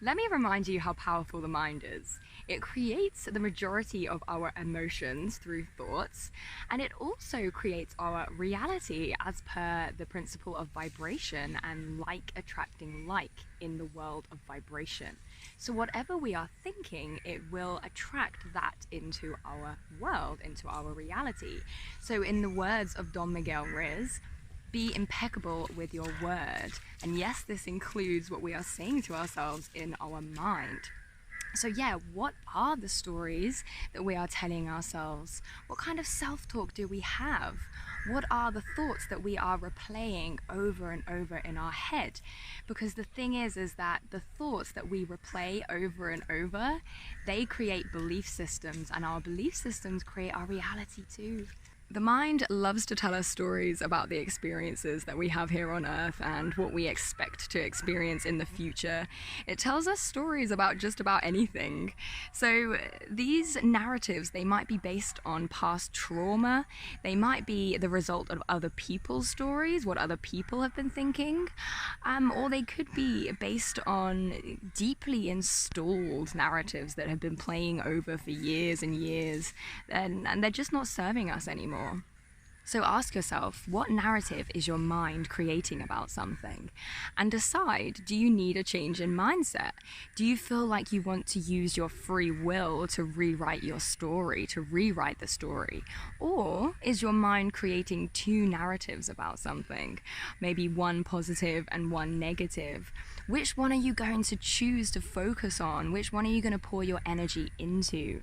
Let me remind you how powerful the mind is. It creates the majority of our emotions through thoughts, and it also creates our reality as per the principle of vibration and like attracting like in the world of vibration. So, whatever we are thinking, it will attract that into our world, into our reality. So, in the words of Don Miguel Ruiz, be impeccable with your word. And yes, this includes what we are saying to ourselves in our mind. So, yeah, what are the stories that we are telling ourselves? What kind of self talk do we have? What are the thoughts that we are replaying over and over in our head? Because the thing is that the thoughts that we replay over and over, they create belief systems, and our belief systems create our reality too. The mind loves to tell us stories about the experiences that we have here on Earth and what we expect to experience in the future. It tells us stories about just about anything. So these narratives, they might be based on past trauma, they might be the result of other people's stories, what other people have been thinking, or they could be based on deeply installed narratives that have been playing over for years and years, and they're just not serving us anymore. So ask yourself, what narrative is your mind creating about something? And decide, do you need a change in mindset? Do you feel like you want to use your free will to rewrite your story, to rewrite the story? Or is your mind creating two narratives about something? Maybe one positive and one negative. Which one are you going to choose to focus on? Which one are you going to pour your energy into?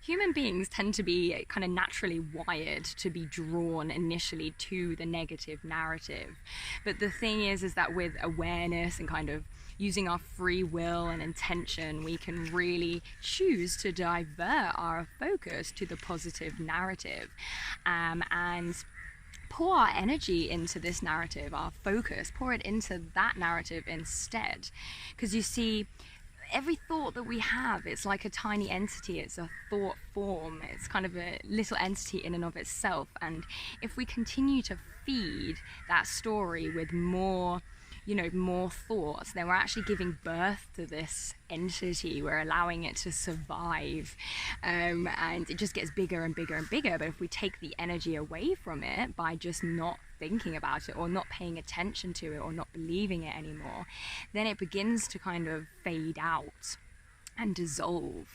Human beings tend to be kind of naturally wired to be drawn initially to the negative narrative. But the thing is that with awareness and kind of using our free will and intention, we can really choose to divert our focus to the positive narrative, and pour our energy into this narrative, our focus, pour it into that narrative instead. Because you see, every thought that we have, it's like a tiny entity, it's a thought form, it's kind of a little entity in and of itself. And if we continue to feed that story with more thoughts, then we're actually giving birth to this entity. We're allowing it to survive, and it just gets bigger and bigger and bigger. But if we take the energy away from it by just not thinking about it or not paying attention to it or not believing it anymore, then it begins to kind of fade out and dissolve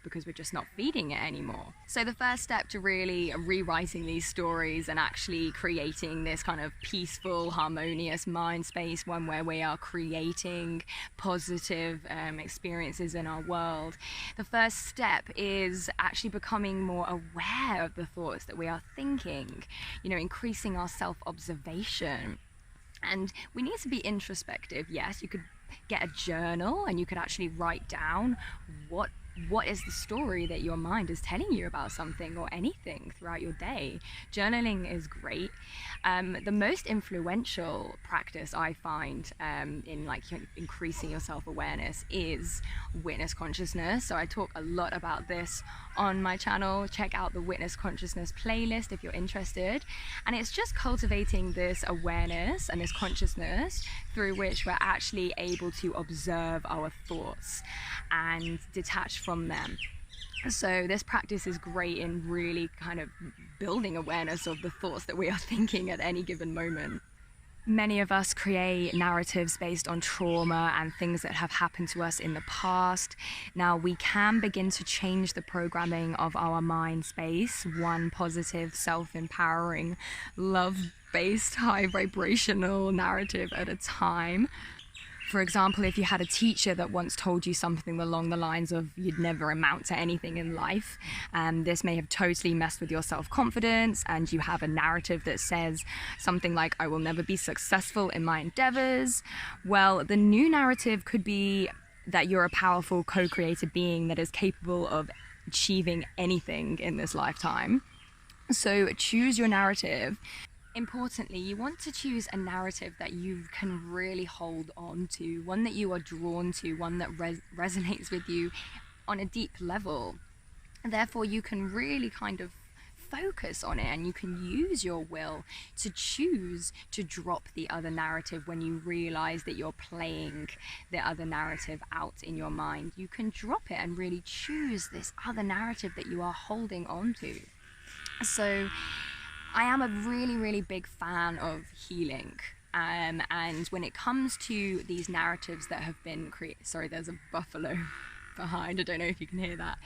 because we're just not feeding it anymore. So the first step to really rewriting these stories and actually creating this kind of peaceful, harmonious mind space, one where we are creating positive experiences in our world, the first step is actually becoming more aware of the thoughts that we are thinking, increasing our self-observation. And we need to be introspective. Yes, you could get a journal and you could actually write down what is the story that your mind is telling you about something or anything throughout your day. Journaling is great. The most influential practice I find in increasing your self-awareness is witness consciousness. So I talk a lot about this on my channel. Check out the witness consciousness playlist if you're interested. And it's just cultivating this awareness and this consciousness through which we're actually able to observe our thoughts and detach from them. So this practice is great in really kind of building awareness of the thoughts that we are thinking at any given moment. Many of us create narratives based on trauma and things that have happened to us in the past. Now, we can begin to change the programming of our mind space, one positive, self-empowering, love-based, high vibrational narrative at a time. For example, if you had a teacher that once told you something along the lines of you'd never amount to anything in life, this may have totally messed with your self-confidence, and you have a narrative that says something like, I will never be successful in my endeavors. Well, the new narrative could be that you're a powerful co-created being that is capable of achieving anything in this lifetime. So choose your narrative. Importantly, you want to choose a narrative that you can really hold on to, one that you are drawn to, one that resonates with you on a deep level. And therefore, you can really kind of focus on it, and you can use your will to choose to drop the other narrative when you realize that you're playing the other narrative out in your mind. You can drop it and really choose this other narrative that you are holding on to. So I am a really, really big fan of healing. And when it comes to these narratives that have been created, sorry, there's a buffalo behind, I don't know if you can hear that.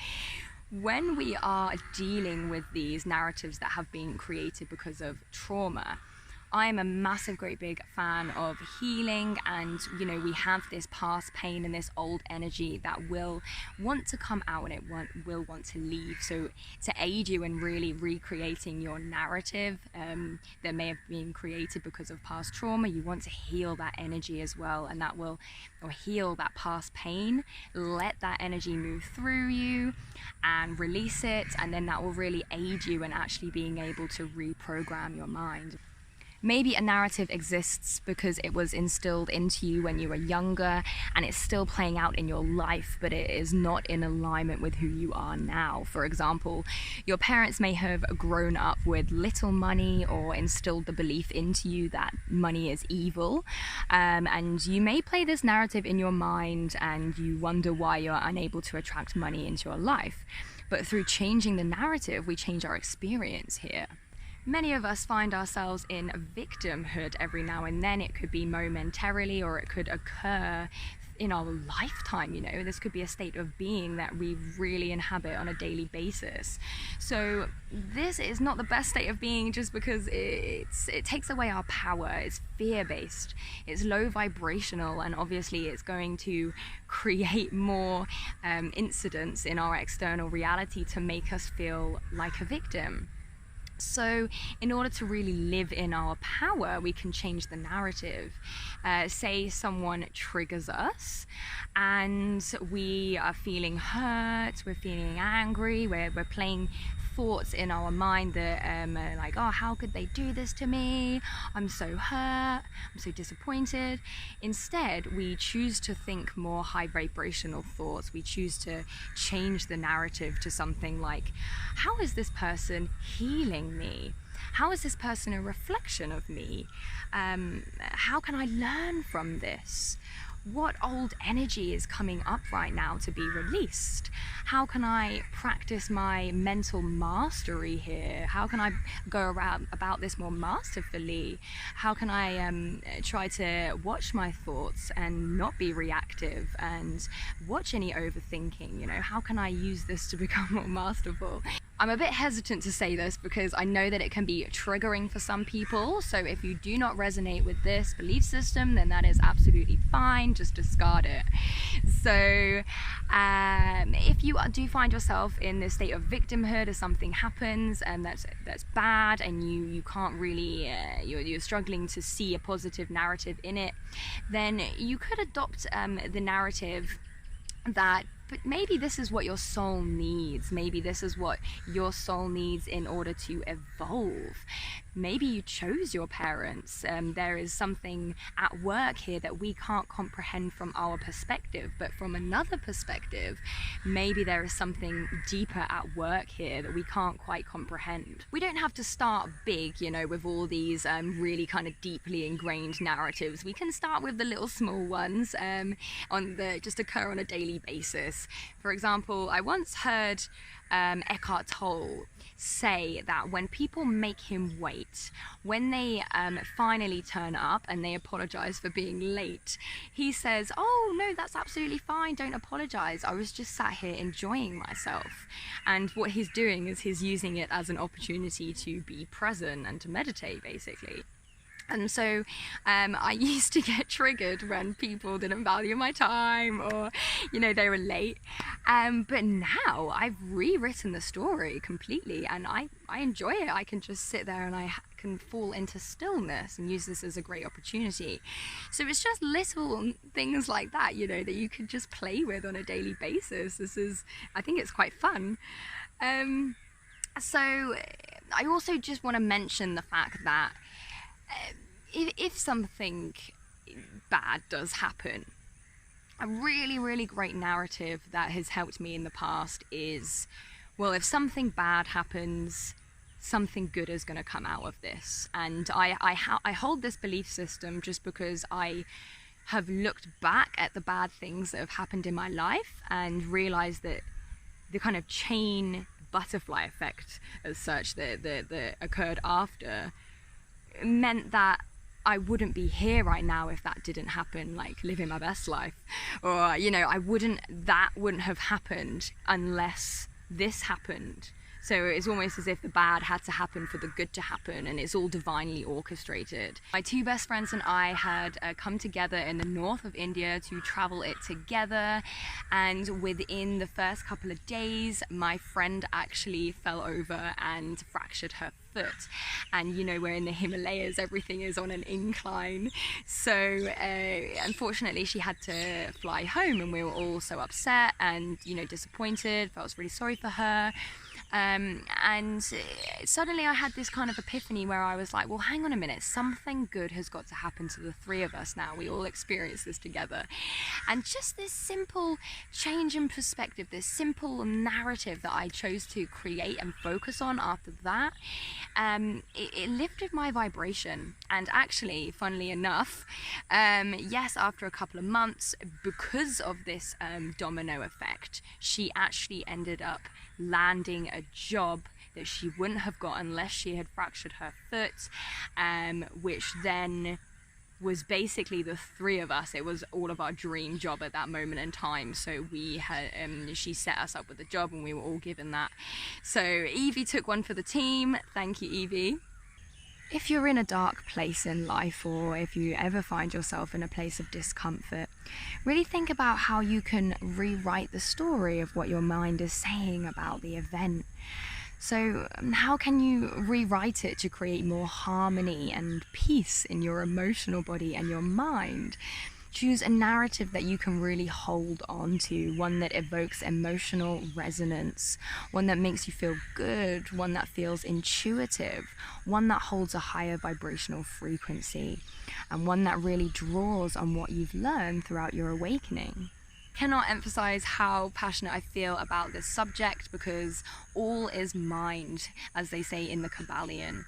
When we are dealing with these narratives that have been created because of trauma, I am a massive, great big fan of healing, and we have this past pain and this old energy that will want to come out, and it will want to leave. So to aid you in really recreating your narrative that may have been created because of past trauma, you want to heal that energy as well, and that will, or heal that past pain, let that energy move through you and release it, and then that will really aid you in actually being able to reprogram your mind. Maybe a narrative exists because it was instilled into you when you were younger, and it's still playing out in your life, but it is not in alignment with who you are now. For example, your parents may have grown up with little money or instilled the belief into you that money is evil, and you may play this narrative in your mind and you wonder why you're unable to attract money into your life. But through changing the narrative, we change our experience here. Many of us find ourselves in victimhood every now and then. It could be momentarily, or it could occur in our lifetime. This could be a state of being that we really inhabit on a daily basis. So this is not the best state of being just because it takes away our power. It's fear-based, it's low vibrational, and obviously it's going to create more incidents in our external reality to make us feel like a victim. So in order to really live in our power, we can change the narrative. Say someone triggers us and we are feeling hurt, we're feeling angry, we're playing thoughts in our mind that are like, oh, how could they do this to me? I'm so hurt, I'm so disappointed. Instead, we choose to think more high vibrational thoughts. We choose to change the narrative to something like, how is this person healing me? How is this person a reflection of me? How can I learn from this? What old energy is coming up right now to be released? How can I practice my mental mastery here? How can I go around about this more masterfully? How can I try to watch my thoughts and not be reactive and watch any overthinking? How can I use this to become more masterful? I'm a bit hesitant to say this because I know that it can be triggering for some people. So if you do not resonate with this belief system, then that is absolutely fine. Just discard it. So if you do find yourself in this state of victimhood as something happens and that's bad, and you can't really, you're struggling to see a positive narrative in it, then you could adopt the narrative that, but maybe this is what your soul needs. Maybe this is what your soul needs in order to evolve. Maybe you chose your parents. There is something at work here that we can't comprehend from our perspective, but from another perspective, maybe there is something deeper at work here that we can't quite comprehend. We don't have to start big, with all these really kind of deeply ingrained narratives. We can start with the little small ones just occur on a daily basis. For example, I once heard Eckhart Tolle say that when people make him wait, when they finally turn up and they apologize for being late, he says, oh no, that's absolutely fine, don't apologize, I was just sat here enjoying myself. And what he's doing is he's using it as an opportunity to be present and to meditate, basically. And so I used to get triggered when people didn't value my time, or they were late, but now I've rewritten the story completely, and I enjoy it. I can just sit there and I can fall into stillness and use this as a great opportunity. So it's just little things like that, that you could just play with on a daily basis. I think it's quite fun. So I also just want to mention the fact that if something bad does happen, a really, really great narrative that has helped me in the past is, well, if something bad happens, something good is going to come out of this. And I hold this belief system just because I have looked back at the bad things that have happened in my life and realized that the kind of chain butterfly effect as such that occurred after meant that I wouldn't be here right now if that didn't happen, like living my best life. Or, you know, that wouldn't have happened unless this happened. So it's almost as if the bad had to happen for the good to happen, and it's all divinely orchestrated. My two best friends and I had come together in the north of India to travel it together, and within the first couple of days, my friend actually fell over and fractured her foot. And you know, we're in the Himalayas, everything is on an incline, so unfortunately she had to fly home, and we were all so upset and, you know, disappointed. Felt really sorry for her. And suddenly I had this kind of epiphany where I was like, well, hang on a minute, something good has got to happen to the three of us now. We all experience this together. And just this simple change in perspective, this simple narrative that I chose to create and focus on after that, it lifted my vibration. And actually, funnily enough, yes, after a couple of months, because of this domino effect, she actually ended up landing a job that she wouldn't have got unless she had fractured her foot, which then was basically the three of us. It was all of our dream job at that moment in time. So we had, she set us up with a job, and we were all given that. So Evie took one for the team. Thank you, Evie. If you're in a dark place in life, or if you ever find yourself in a place of discomfort, really think about how you can rewrite the story of what your mind is saying about the event. So how can you rewrite it to create more harmony and peace in your emotional body and your mind? Choose a narrative that you can really hold on to, one that evokes emotional resonance, one that makes you feel good, one that feels intuitive, one that holds a higher vibrational frequency, and one that really draws on what you've learned throughout your awakening. Cannot emphasize how passionate I feel about this subject, because all is mind, as they say in the Kabbalion.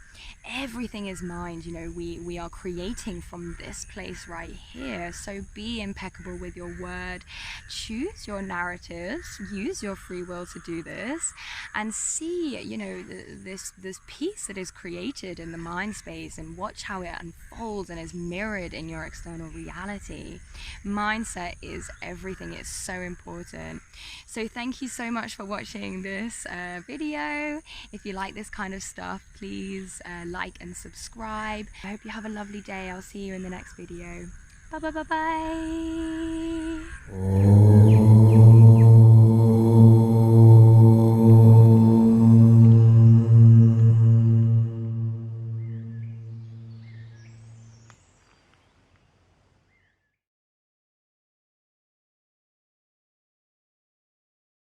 Everything is mind. You know, we are creating from this place right here. So be impeccable with your word, choose your narratives, use your free will to do this, and see, you know, this piece that is created in the mind space, and watch how it unfolds and is mirrored in your external reality. Mindset is everything. It's so important. So thank you so much for watching this video. If you like this kind of stuff, please like and subscribe. I hope you have a lovely day. I'll see you in the next video. Bye bye bye bye.